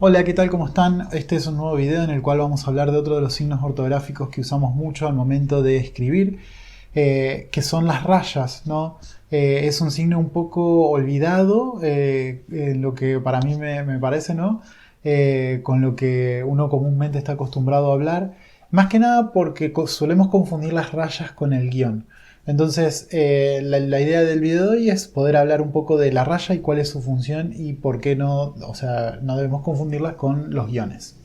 Hola, ¿qué tal? ¿Cómo están? Este es un nuevo video en el cual vamos a hablar de otro de los signos ortográficos que usamos mucho al momento de escribir, que son las rayas, ¿no? Es un signo un poco olvidado, en lo que para mí me parece, ¿no? Con lo que uno comúnmente está acostumbrado a hablar, más que nada porque solemos confundir las rayas con el guión. Entonces, la idea del video de hoy es poder hablar un poco de la raya y cuál es su función y por qué no, o sea, no debemos confundirlas con los guiones.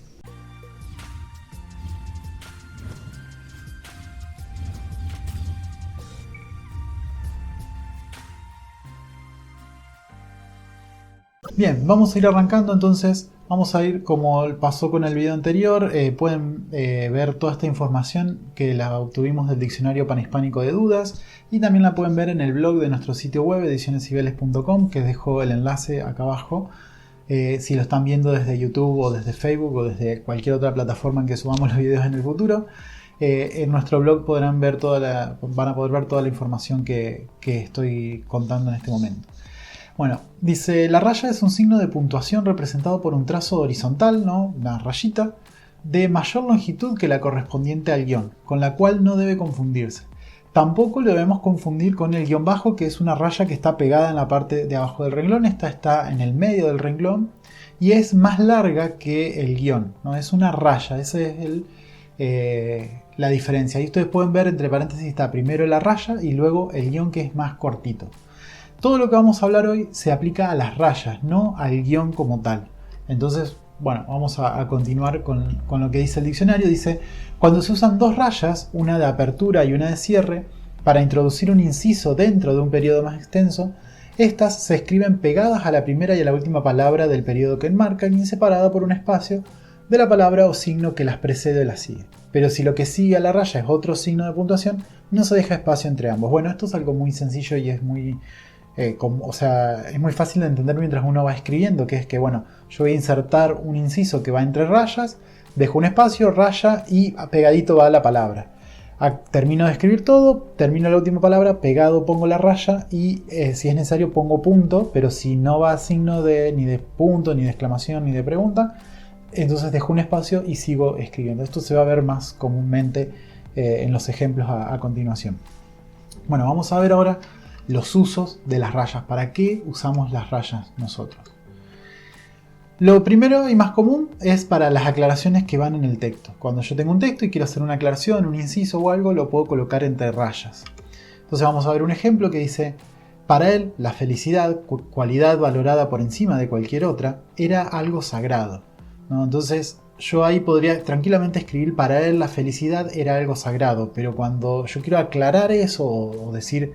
Bien, vamos a ir arrancando entonces. Vamos a ir como pasó con el video anterior. Pueden ver toda esta información que la obtuvimos del diccionario panhispánico de dudas y también la pueden ver en el blog de nuestro sitio web edicionescibeles.com, que dejo el enlace acá abajo. Si lo están viendo desde YouTube o desde Facebook o desde cualquier otra plataforma en que subamos los videos en el futuro, en nuestro blog van a poder ver toda la información que estoy contando en este momento. Bueno, dice, la raya es un signo de puntuación representado por un trazo horizontal, ¿no? Una rayita, de mayor longitud que la correspondiente al guión, con la cual no debe confundirse. Tampoco lo debemos confundir con el guión bajo, que es una raya que está pegada en la parte de abajo del renglón. Esta está en el medio del renglón y es más larga que el guión, ¿no? Es una raya, esa es la diferencia. Y ustedes pueden ver entre paréntesis está primero la raya y luego el guión, que es más cortito. Todo lo que vamos a hablar hoy se aplica a las rayas, no al guión como tal. Entonces, bueno, vamos a continuar con lo que dice el diccionario. Dice, cuando se usan dos rayas, una de apertura y una de cierre, para introducir un inciso dentro de un periodo más extenso, estas se escriben pegadas a la primera y a la última palabra del periodo que enmarcan y separada por un espacio de la palabra o signo que las precede o las sigue. Pero si lo que sigue a la raya es otro signo de puntuación, no se deja espacio entre ambos. Bueno, esto es algo muy sencillo y es muy... es muy fácil de entender mientras uno va escribiendo, que es que, bueno, yo voy a insertar un inciso que va entre rayas, dejo un espacio, raya y pegadito va la palabra. Termino de escribir todo, termino la última palabra, pegado pongo la raya y si es necesario pongo punto, pero si no va signo ni de punto, ni de exclamación, ni de pregunta, entonces dejo un espacio y sigo escribiendo. Esto se va a ver más comúnmente en los ejemplos a continuación. Bueno, vamos a ver ahora los usos de las rayas. ¿Para qué usamos las rayas nosotros? Lo primero y más común es para las aclaraciones que van en el texto. Cuando yo tengo un texto y quiero hacer una aclaración, un inciso o algo, lo puedo colocar entre rayas. Entonces vamos a ver un ejemplo que dice: para él, la felicidad, cualidad valorada por encima de cualquier otra, era algo sagrado, ¿no? Entonces yo ahí podría tranquilamente escribir: para él la felicidad era algo sagrado, pero cuando yo quiero aclarar eso o decir,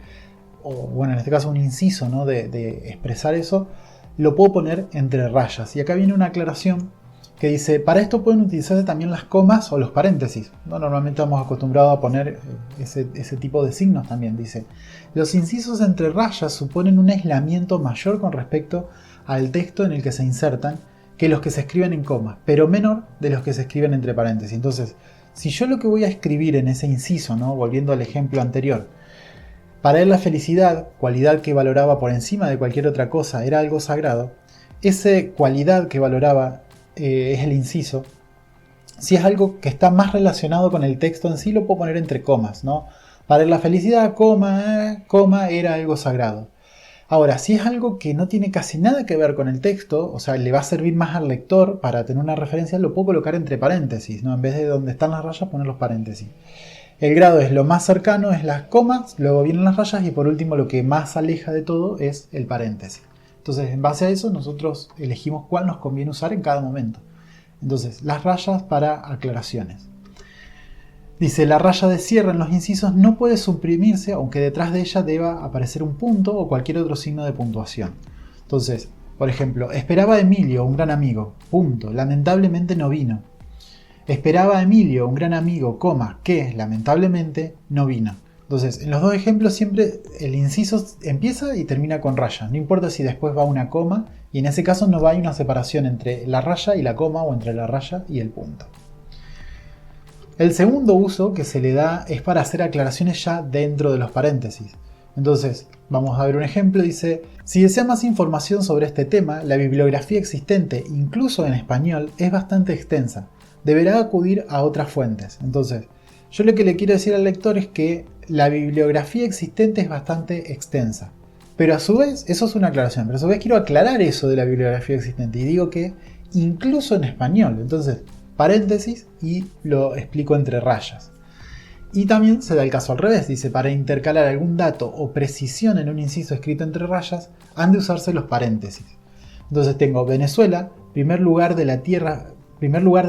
o bueno, en este caso un inciso, ¿no? de expresar eso, lo puedo poner entre rayas. Y acá viene una aclaración que dice: para esto pueden utilizarse también las comas o los paréntesis, ¿no? Normalmente estamos acostumbrados a poner ese tipo de signos también. Dice: los incisos entre rayas suponen un aislamiento mayor con respecto al texto en el que se insertan que los que se escriben en comas, pero menor de los que se escriben entre paréntesis. Entonces, si yo lo que voy a escribir en ese inciso, ¿no? Volviendo al ejemplo anterior, para él la felicidad, cualidad que valoraba por encima de cualquier otra cosa, era algo sagrado, esa cualidad que valoraba es el inciso. Si es algo que está más relacionado con el texto en sí, lo puedo poner entre comas, ¿no? Para él la felicidad, coma, era algo sagrado. Ahora, si es algo que no tiene casi nada que ver con el texto, o sea, le va a servir más al lector para tener una referencia, lo puedo colocar entre paréntesis, ¿no? En vez de donde están las rayas, poner los paréntesis. El grado es lo más cercano, es las comas, luego vienen las rayas y por último lo que más aleja de todo es el paréntesis. Entonces, en base a eso nosotros elegimos cuál nos conviene usar en cada momento. Entonces, las rayas para aclaraciones. Dice: la raya de cierre en los incisos no puede suprimirse aunque detrás de ella deba aparecer un punto o cualquier otro signo de puntuación. Entonces, por ejemplo, esperaba a Emilio, un gran amigo, punto, lamentablemente no vino. Esperaba a Emilio, un gran amigo, coma, que lamentablemente no vino. Entonces, en los dos ejemplos siempre el inciso empieza y termina con raya. No importa si después va una coma, y en ese caso no va a una separación entre la raya y la coma o entre la raya y el punto. El segundo uso que se le da es para hacer aclaraciones ya dentro de los paréntesis. Entonces, vamos a ver un ejemplo. Dice, si desea más información sobre este tema, la bibliografía existente, incluso en español, es bastante extensa. Deberá acudir a otras fuentes. Entonces, yo lo que le quiero decir al lector es que la bibliografía existente es bastante extensa. Pero a su vez, eso es una aclaración, pero a su vez quiero aclarar eso de la bibliografía existente y digo que incluso en español. Entonces, paréntesis y lo explico entre rayas. Y también se da el caso al revés, dice, para intercalar algún dato o precisión en un inciso escrito entre rayas, han de usarse los paréntesis. Entonces tengo Venezuela, primer lugar de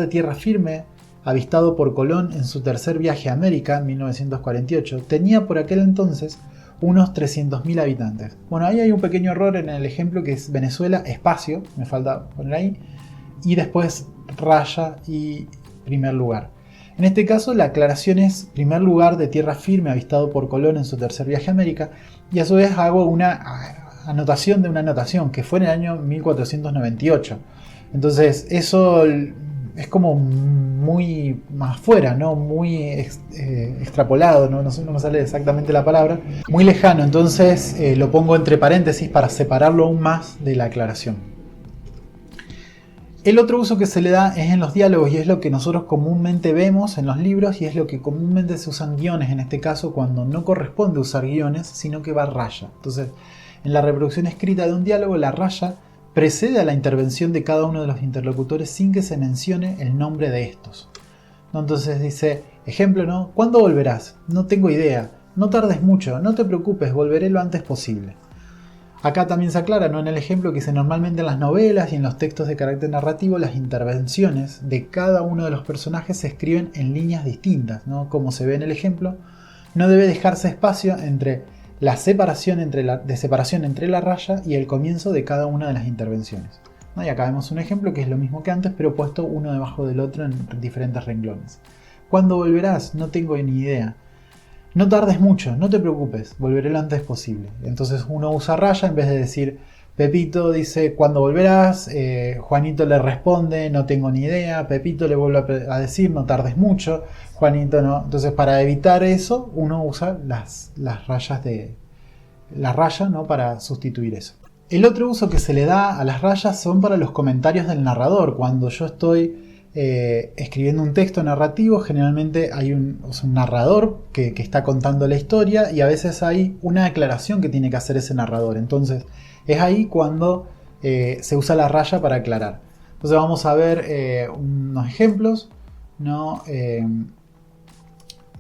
tierra firme, avistado por Colón en su tercer viaje a América en 1948, tenía por aquel entonces unos 300.000 habitantes. Bueno, ahí hay un pequeño error en el ejemplo que es Venezuela, espacio, me falta poner ahí, y después raya y primer lugar. En este caso la aclaración es primer lugar de tierra firme avistado por Colón en su tercer viaje a América, y a su vez hago una anotación de una anotación que fue en el año 1498. Entonces eso es como muy más fuera, ¿no? Muy extrapolado, no me sale exactamente la palabra, muy lejano, entonces lo pongo entre paréntesis para separarlo aún más de la aclaración. El otro uso que se le da es en los diálogos y es lo que nosotros comúnmente vemos en los libros y es lo que comúnmente se usan guiones, en este caso cuando no corresponde usar guiones, sino que va raya. Entonces, en la reproducción escrita de un diálogo, la raya precede a la intervención de cada uno de los interlocutores sin que se mencione el nombre de estos. Entonces dice, ejemplo, ¿no? ¿Cuándo volverás? No tengo idea. No tardes mucho, no te preocupes, volveré lo antes posible. Acá también se aclara, ¿no? En el ejemplo que dice, normalmente en las novelas y en los textos de carácter narrativo las intervenciones de cada uno de los personajes se escriben en líneas distintas, ¿no? Como se ve en el ejemplo, no debe dejarse espacio entre la separación entre la raya y el comienzo de cada una de las intervenciones, ¿no? Y acá vemos un ejemplo que es lo mismo que antes, pero puesto uno debajo del otro en diferentes renglones. ¿Cuándo volverás? No tengo ni idea. No tardes mucho, no te preocupes, volveré lo antes posible. Entonces uno usa raya en vez de decir, Pepito dice, ¿cuándo volverás? Juanito le responde, no tengo ni idea. Pepito le vuelve a decir, no tardes mucho. Juanito no. Entonces para evitar eso, uno usa las rayas de la raya, ¿no? Para sustituir eso. El otro uso que se le da a las rayas son para los comentarios del narrador. Cuando yo estoy escribiendo un texto narrativo, generalmente hay un narrador que está contando la historia y a veces hay una aclaración que tiene que hacer ese narrador. Entonces es ahí cuando se usa la raya para aclarar. Entonces vamos a ver unos ejemplos, ¿no?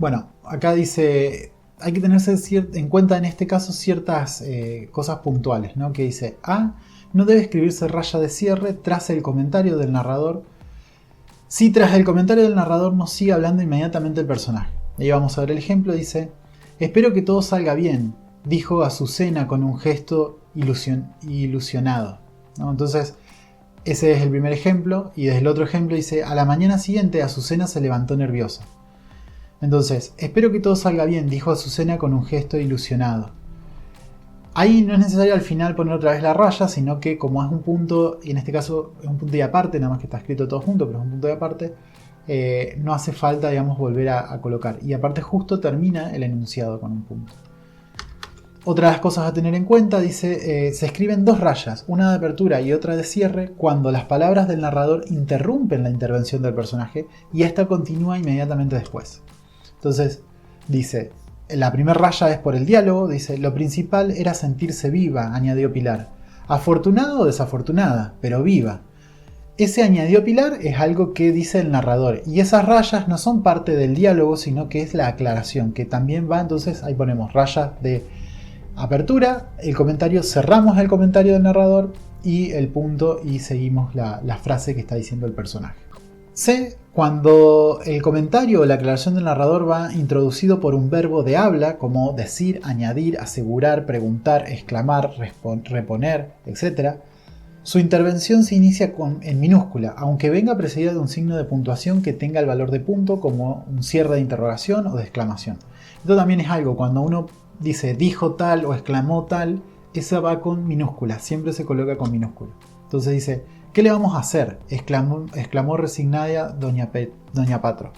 Bueno, acá dice, hay que tenerse en cuenta en este caso ciertas cosas puntuales, ¿no? Que dice, A, no debe escribirse raya de cierre tras el comentario del narrador si tras el comentario del narrador no sigue hablando inmediatamente el personaje. Ahí vamos a ver el ejemplo, dice, espero que todo salga bien, dijo Azucena con un gesto ilusionado, ¿no? Entonces, ese es el primer ejemplo, y desde el otro ejemplo dice, a la mañana siguiente Azucena se levantó nerviosa. Entonces, espero que todo salga bien, dijo Azucena con un gesto ilusionado. Ahí no es necesario al final poner otra vez la raya, sino que como es un punto, y en este caso es un punto y aparte, nada más que está escrito todo junto, pero es un punto y aparte, no hace falta, digamos, volver a colocar. Y aparte justo termina el enunciado con un punto. Otra de las cosas a tener en cuenta, dice, se escriben dos rayas, una de apertura y otra de cierre, cuando las palabras del narrador interrumpen la intervención del personaje y esta continúa inmediatamente después. Entonces, dice, la primera raya es por el diálogo, dice, lo principal era sentirse viva, añadió Pilar. Afortunada o desafortunada, pero viva. Ese añadió Pilar es algo que dice el narrador, y esas rayas no son parte del diálogo, sino que es la aclaración, que también va, entonces ahí ponemos rayas de apertura, el comentario, cerramos el comentario del narrador, y el punto, y seguimos la frase que está diciendo el personaje. C, cuando el comentario o la aclaración del narrador va introducido por un verbo de habla, como decir, añadir, asegurar, preguntar, exclamar, reponer, etc., su intervención se inicia en minúscula, aunque venga precedida de un signo de puntuación que tenga el valor de punto, como un cierre de interrogación o de exclamación. Esto también es algo, cuando uno dice dijo tal o exclamó tal, esa va con minúscula, siempre se coloca con minúscula. Entonces dice, ¿qué le vamos a hacer?, exclamó resignada doña Patro.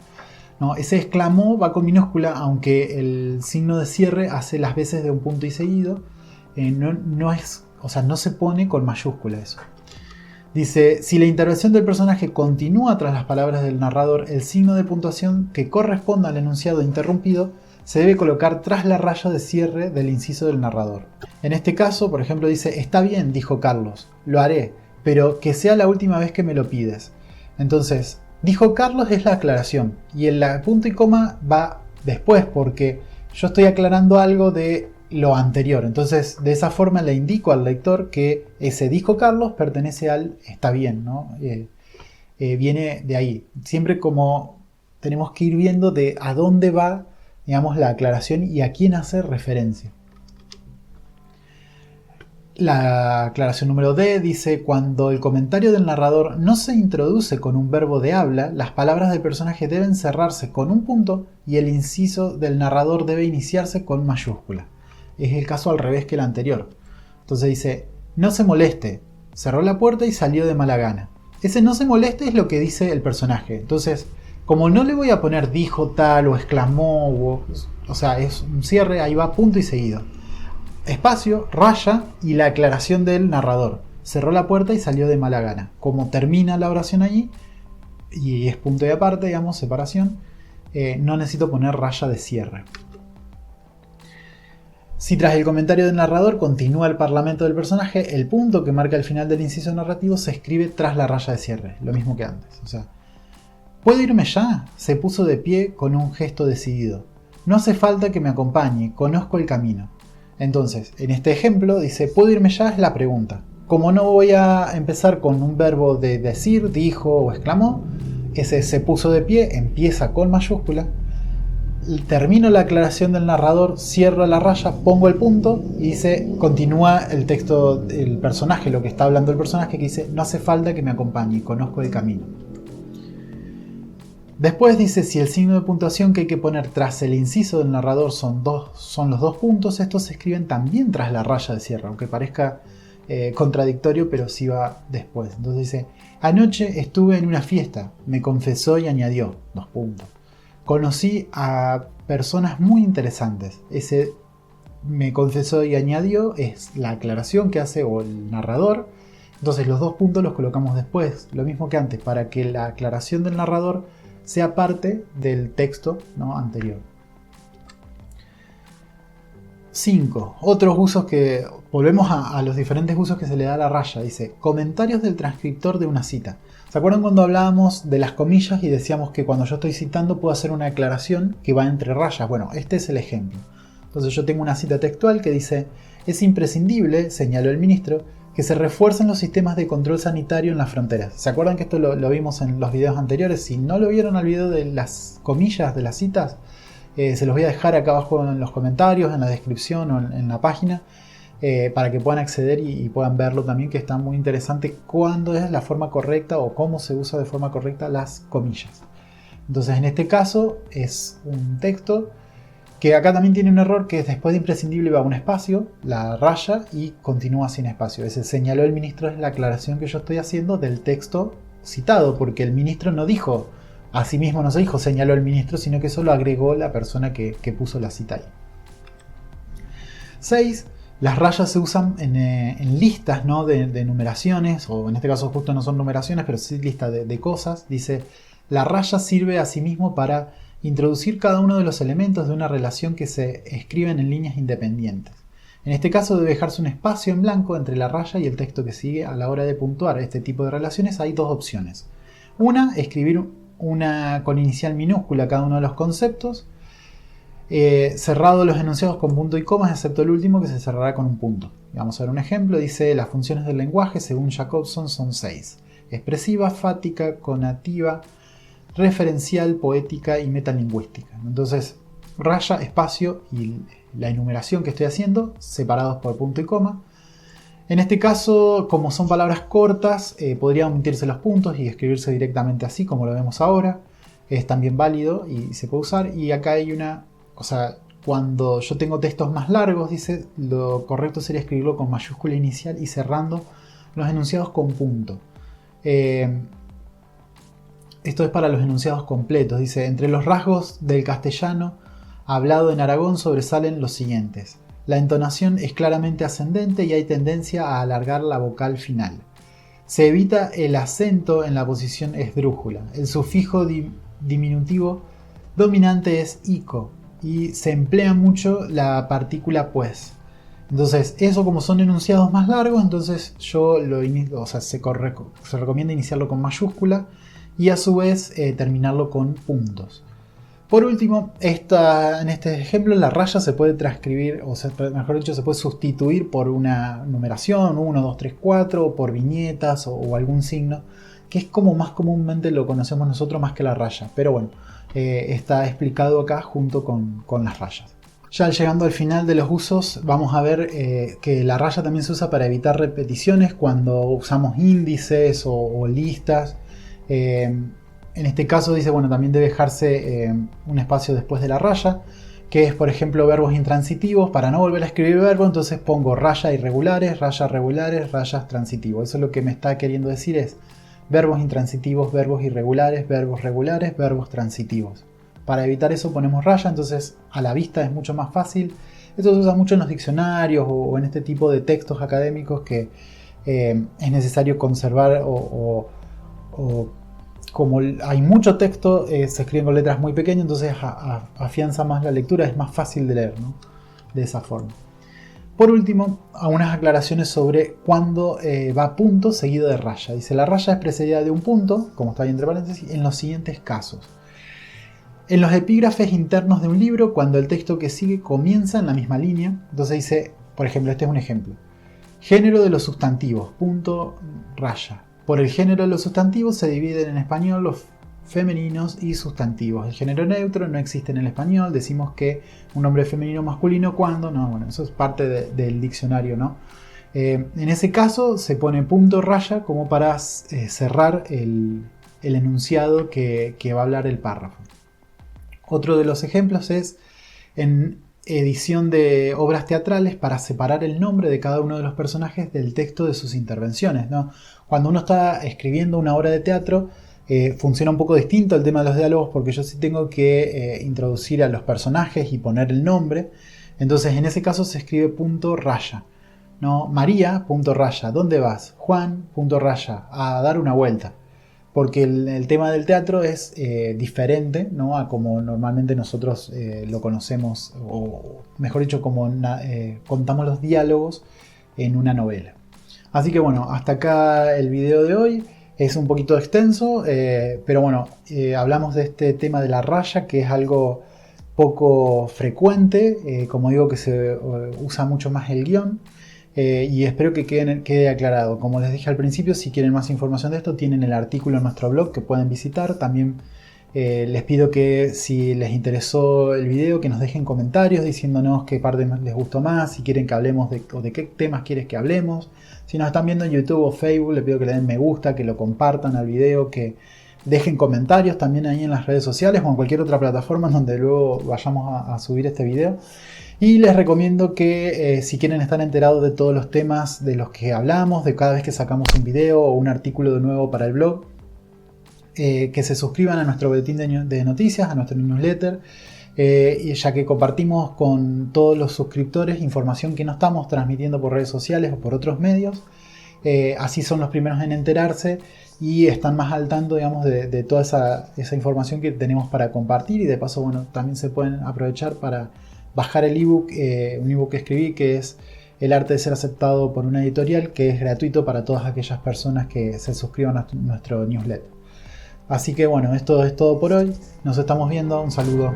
¿no? Ese exclamó va con minúscula, aunque el signo de cierre hace las veces de un punto y seguido. No se pone con mayúscula eso. Dice, si la intervención del personaje continúa tras las palabras del narrador, el signo de puntuación que corresponda al enunciado interrumpido se debe colocar tras la raya de cierre del inciso del narrador. En este caso, por ejemplo, dice, está bien, dijo Carlos, lo haré, pero que sea la última vez que me lo pides. Entonces, dijo Carlos es la aclaración, y el punto y coma va después, porque yo estoy aclarando algo de lo anterior. Entonces, de esa forma le indico al lector que ese dijo Carlos pertenece al está bien, ¿no? Viene de ahí. Siempre como tenemos que ir viendo de a dónde va, digamos, la aclaración y a quién hace referencia. La aclaración número D dice, cuando el comentario del narrador no se introduce con un verbo de habla, las palabras del personaje deben cerrarse con un punto y el inciso del narrador debe iniciarse con mayúscula. Es el caso al revés que el anterior. Entonces dice, no se moleste, cerró la puerta y salió de mala gana. Ese no se moleste es lo que dice el personaje. Entonces, como no le voy a poner dijo tal o exclamó, o sea, es un cierre, ahí va punto y seguido. Espacio, raya y la aclaración del narrador. Cerró la puerta y salió de mala gana. Como termina la oración allí, y es punto y aparte, digamos, separación, no necesito poner raya de cierre. Si tras el comentario del narrador continúa el parlamento del personaje, el punto que marca el final del inciso narrativo se escribe tras la raya de cierre, lo mismo que antes. O sea, ¿puedo irme ya? Se puso de pie con un gesto decidido. No hace falta que me acompañe, conozco el camino. Entonces, en este ejemplo dice, ¿puedo irme ya? Es la pregunta. Como no voy a empezar con un verbo de decir, dijo o exclamó, ese se puso de pie empieza con mayúscula. Termino la aclaración del narrador, cierro la raya, pongo el punto y dice, continúa el texto, el personaje, lo que está hablando el personaje, que dice, no hace falta que me acompañe, conozco el camino. Después dice, si el signo de puntuación que hay que poner tras el inciso del narrador son los dos puntos, estos se escriben también tras la raya de cierre, aunque parezca contradictorio, pero sí va después. Entonces dice, anoche estuve en una fiesta, me confesó y añadió, 2 puntos. Conocí a personas muy interesantes. Ese me confesó y añadió es la aclaración que hace o el narrador. Entonces los 2 puntos los colocamos después, lo mismo que antes, para que la aclaración del narrador sea parte del texto, ¿no?, anterior. 5. Otros usos que... Volvemos a los diferentes usos que se le da a la raya. Dice, comentarios del transcriptor de una cita. ¿Se acuerdan cuando hablábamos de las comillas y decíamos que cuando yo estoy citando puedo hacer una aclaración que va entre rayas? Bueno, este es el ejemplo. Entonces yo tengo una cita textual que dice, es imprescindible, señaló el ministro, que se refuercen los sistemas de control sanitario en las fronteras. ¿Se acuerdan que esto lo vimos en los videos anteriores? Si no lo vieron al video de las comillas, de las citas, se los voy a dejar acá abajo en los comentarios, en la descripción o en la página, para que puedan acceder y puedan verlo también, que está muy interesante cuándo es la forma correcta o cómo se usa de forma correcta las comillas. Entonces en este caso es un texto que acá también tiene un error, que es después de imprescindible va un espacio, la raya y continúa sin espacio. Ese señaló el ministro es la aclaración que yo estoy haciendo del texto citado, porque el ministro no dijo, a sí mismo no se dijo señaló el ministro, sino que solo agregó la persona que puso la cita ahí. 6. Las rayas se usan en listas, ¿no?, de numeraciones, o en este caso justo no son numeraciones, pero sí listas de cosas. Dice, la raya sirve asimismo para introducir cada uno de los elementos de una relación que se escriben en líneas independientes. En este caso debe dejarse un espacio en blanco entre la raya y el texto que sigue a la hora de puntuar este tipo de relaciones. Hay 2 opciones. Una, escribir una con inicial minúscula cada uno de los conceptos, cerrado los enunciados con punto y comas, excepto el último que se cerrará con un punto. Vamos a ver un ejemplo. Dice, las funciones del lenguaje según Jacobson son 6. Expresiva, fática, conativa, referencial, poética y metalingüística. Entonces, raya, espacio y la enumeración que estoy haciendo, separados por punto y coma. En este caso, como son palabras cortas, podrían omitirse los puntos y escribirse directamente así, como lo vemos ahora. Es también válido y se puede usar. Y acá hay una... O sea, cuando yo tengo textos más largos, dice, lo correcto sería escribirlo con mayúscula inicial y cerrando los enunciados con punto. Esto es para los enunciados completos. Dice, entre los rasgos del castellano hablado en Aragón sobresalen los siguientes. La entonación es claramente ascendente y hay tendencia a alargar la vocal final. Se evita el acento en la posición esdrújula. El sufijo diminutivo dominante es ico y se emplea mucho la partícula pues. Entonces, eso como son enunciados más largos, entonces yo lo inicio, se recomienda iniciarlo con mayúscula y a su vez terminarlo con puntos. Por último, en este ejemplo la raya se puede transcribir, o sea, mejor dicho, se puede sustituir por una numeración, 1, 2, 3, 4, o por viñetas o algún signo, que es como más comúnmente lo conocemos nosotros más que la raya. Pero bueno, está explicado acá junto con las rayas. Ya llegando al final de los usos, vamos a ver que la raya también se usa para evitar repeticiones cuando usamos índices o listas. En este caso dice, bueno, también debe dejarse un espacio después de la raya, que es, por ejemplo, verbos intransitivos. Para no volver a escribir verbo, entonces pongo rayas irregulares, rayas transitivos. Eso es lo que me está queriendo decir, es verbos intransitivos, verbos irregulares, verbos regulares, verbos transitivos. Para evitar eso ponemos raya, entonces a la vista es mucho más fácil. Esto se usa mucho en los diccionarios o en este tipo de textos académicos que es necesario conservar o como hay mucho texto, se escriben con letras muy pequeñas, entonces afianza más la lectura, es más fácil de leer, ¿no? De esa forma. Por último, algunas aclaraciones sobre cuándo va punto seguido de raya. Dice, la raya es precedida de un punto, como está ahí entre paréntesis, en los siguientes casos. En los epígrafes internos de un libro, cuando el texto que sigue comienza en la misma línea, entonces dice, por ejemplo, este es un ejemplo. Género de los sustantivos, punto, raya. Por el género de los sustantivos se dividen en español los femeninos y sustantivos. El género neutro no existe en el español. Decimos que un nombre femenino o masculino cuando. No, bueno, eso es parte del diccionario, ¿no? En ese caso se pone punto raya como para cerrar el enunciado que va a hablar el párrafo. Otro de los ejemplos es en edición de obras teatrales para separar el nombre de cada uno de los personajes del texto de sus intervenciones, ¿no? Cuando uno está escribiendo una obra de teatro funciona un poco distinto el tema de los diálogos, porque yo sí tengo que introducir a los personajes y poner el nombre. Entonces en ese caso se escribe punto raya, ¿no? María, punto raya, ¿dónde vas? Juan, punto raya, a dar una vuelta. Porque el tema del teatro es diferente, ¿no? A como normalmente nosotros lo conocemos, o mejor dicho, como contamos los diálogos en una novela. Así que bueno, hasta acá el video de hoy. Es un poquito extenso, pero bueno, hablamos de este tema de la raya, que es algo poco frecuente, como digo, que se usa mucho más el guión. Y espero que quede aclarado. Como les dije al principio, si quieren más información de esto, tienen el artículo en nuestro blog que pueden visitar. También les pido que si les interesó el video, que nos dejen comentarios diciéndonos qué parte les gustó más, si quieren que hablemos o de qué temas quieres que hablemos. Si nos están viendo en YouTube o Facebook, les pido que le den me gusta, que lo compartan al video, que dejen comentarios también ahí en las redes sociales o en cualquier otra plataforma donde luego vayamos a subir este video. Y les recomiendo que si quieren estar enterados de todos los temas de los que hablamos, de cada vez que sacamos un video o un artículo de nuevo para el blog, que se suscriban a nuestro boletín de noticias, a nuestro newsletter, ya que compartimos con todos los suscriptores información que no estamos transmitiendo por redes sociales o por otros medios. Así son los primeros en enterarse y están más al tanto, digamos, de toda esa información que tenemos para compartir, y de paso, bueno, también se pueden aprovechar para bajar el ebook, un ebook que escribí, que es El arte de ser aceptado por una editorial, que es gratuito para todas aquellas personas que se suscriban a nuestro newsletter. Así que bueno, esto es todo por hoy. Nos estamos viendo. Un saludo.